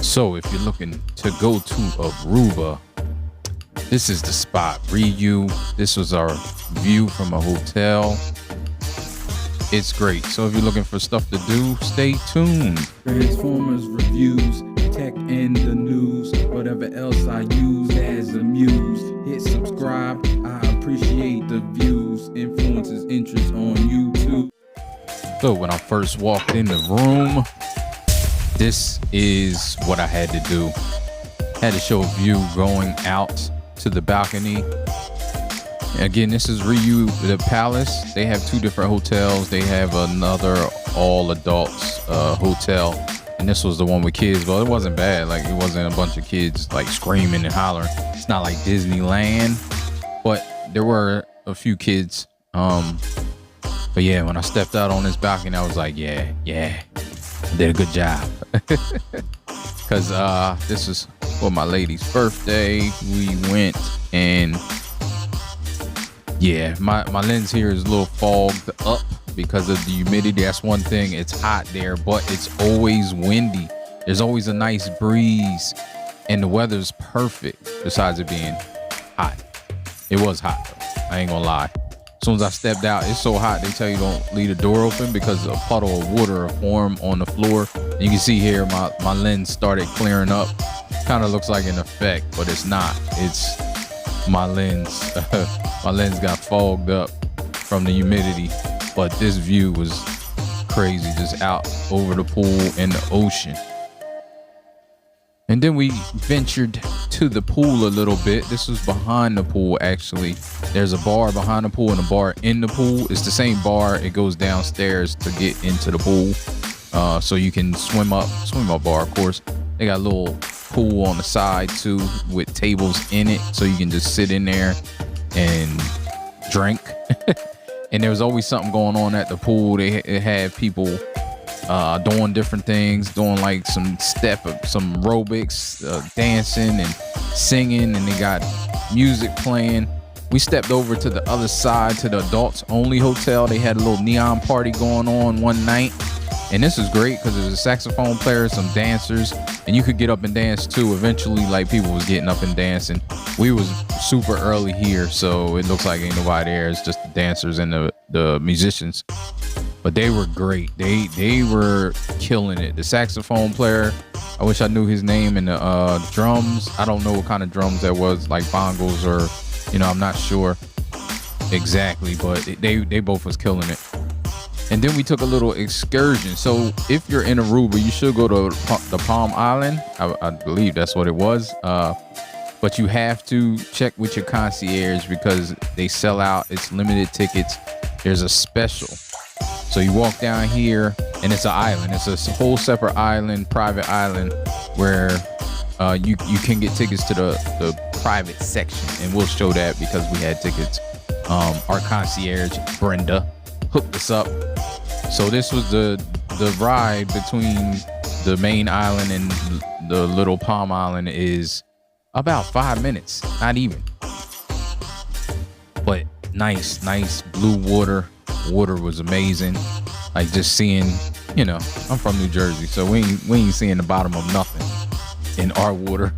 So if you're looking to go to Aruba, this is the spot. RIU. This was our view from a hotel. It's great. So if you're looking for stuff to do, stay tuned. Transformers reviews, tech and the news, whatever else I use as a muse. Hit subscribe. I appreciate the views. Influences interest on YouTube. So when I first walked in the room, this is what I had to do. Had to show a view going out to the balcony. Again, this is RIU the Palace. They have two different hotels. They have another all adults hotel, and this was the one with kids, but it wasn't bad. Like, it wasn't a bunch of kids like screaming and hollering. It's not like Disneyland, but there were a few kids. But yeah, when I stepped out on this balcony, I was like, yeah, I did a good job. Because this is for my lady's birthday. We went, and yeah, my lens here is a little fogged up because of the humidity. That's one thing. It's hot there, but it's always windy. There's always a nice breeze, and the weather's perfect besides it being hot. It was hot though, I ain't gonna lie. As soon as I stepped out, it's so hot they tell you don't leave the door open because a puddle of water formed on the floor. And you can see here my lens started clearing up. Kind of looks like an effect, but it's not. It's my lens. My lens got fogged up from the humidity, but this view was crazy, just out over the pool and the ocean. And then we ventured to the pool a little bit. This was behind the pool, actually. There's a bar behind the pool and a bar in the pool. It's the same bar. It goes downstairs to get into the pool. So you can swim up bar, of course. They got a little pool on the side too with tables in it, so you can just sit in there and drink. And there was always something going on at the pool. They had people doing different things, doing like some aerobics, dancing and singing, and they got music playing. We stepped over to the other side to the adults only hotel. They had a little neon party going on one night, and this is great because there's a saxophone player, some dancers, and you could get up and dance too. Eventually, like, people was getting up and dancing. We was super early here, so it looks like ain't nobody there. It's just the dancers and the musicians. But they were great. They were killing it. The saxophone player, I wish I knew his name, and the drums, I don't know what kind of drums that was, like bongos or, I'm not sure exactly, but they both was killing it. And then we took a little excursion. So if you're in Aruba, you should go to the Palm Island. I believe that's what it was. But you have to check with your concierge because they sell out. It's limited tickets. There's a special. So you walk down here, and it's an island. It's a whole separate island, private island, where you can get tickets to the private section, and we'll show that because we had tickets. Our concierge, Brenda, hooked us up. So this was the ride between the main island and the little Palm Island is about 5 minutes, not even. But nice blue water. Water was amazing. Like, just seeing, I'm from New Jersey, so we ain't seeing the bottom of nothing in our water.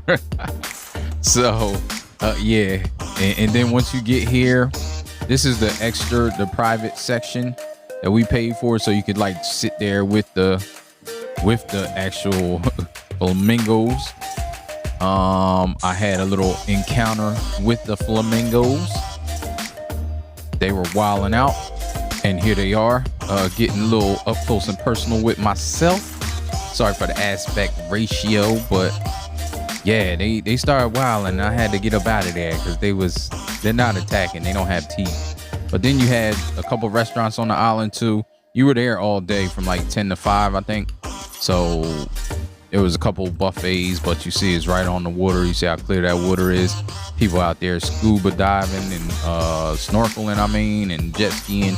So yeah, and then once you get here, this is the private section that we paid for, so you could like sit there with the actual flamingos. I had a little encounter with the flamingos. They were wilding out. And here they are, getting a little up close and personal with myself. Sorry for the aspect ratio, but yeah, they started wilding. I had to get up out of there because they're not attacking. They don't have teeth. But then you had a couple restaurants on the island too. You were there all day from like 10 to 5, I think. So there was a couple buffets, but you see it's right on the water. You see how clear that water is. People out there scuba diving and snorkeling, and jet skiing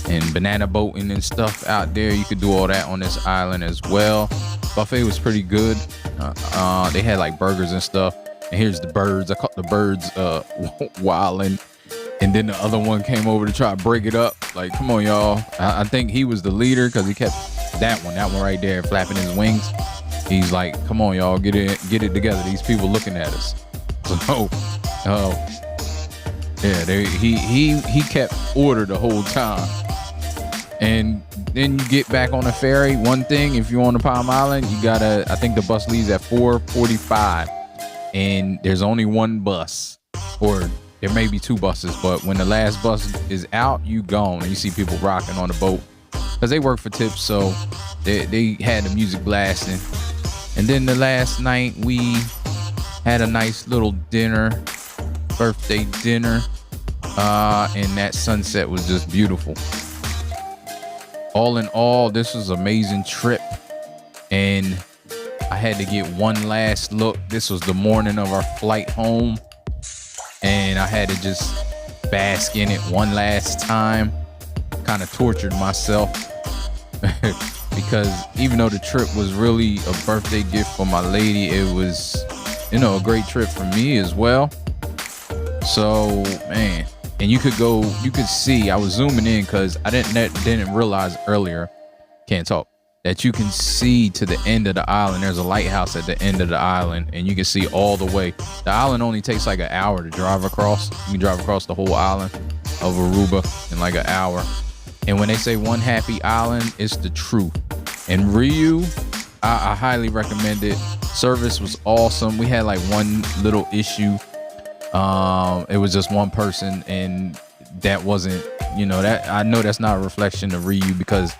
and banana boating and stuff out there. You could do all that on this island as well. Buffet was pretty good. They had like burgers and stuff. And here's the birds. I caught the birds wilding. And then the other one came over to try to break it up. Like, come on, y'all. I think he was the leader because he kept that one right there flapping his wings. he's like, come on, y'all, get it together. These people looking at us. So, yeah, he kept order the whole time. And then you get back on the ferry. One thing, if you're on the Palm Island, you gotta, I think the bus leaves at 4:45, and there's only one bus, or there may be two buses, but when the last bus is out, you gone. And you see people rocking on the boat because they work for tips, so they had the music blasting. And then the last night we had a nice little dinner, birthday dinner, and that sunset was just beautiful. All in all, this was an amazing trip, and I had to get one last look. This was the morning of our flight home, and I had to just bask in it one last time. Kind of tortured myself because even though the trip was really a birthday gift for my lady, it was, you know, a great trip for me as well. So, man. And you could see, I was zooming in because I didn't realize earlier, can't talk, that you can see to the end of the island. There's a lighthouse at the end of the island, and you can see all the way. The island only takes like an hour to drive across. You can drive across the whole island of Aruba in like an hour. And when they say one happy island, it's the truth. And RIU, I highly recommend it. Service was awesome. We had like one little issue. It was just one person, and that wasn't, you know, that I know that's not a reflection of RIU because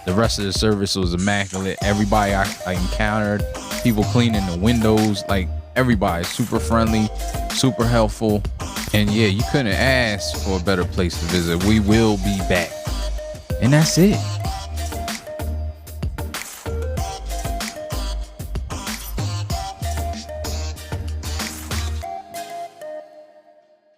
the rest of the service was immaculate. Everybody I encountered, people cleaning the windows, like everybody super friendly, super helpful. And yeah, you couldn't ask for a better place to visit. We will be back. And that's it.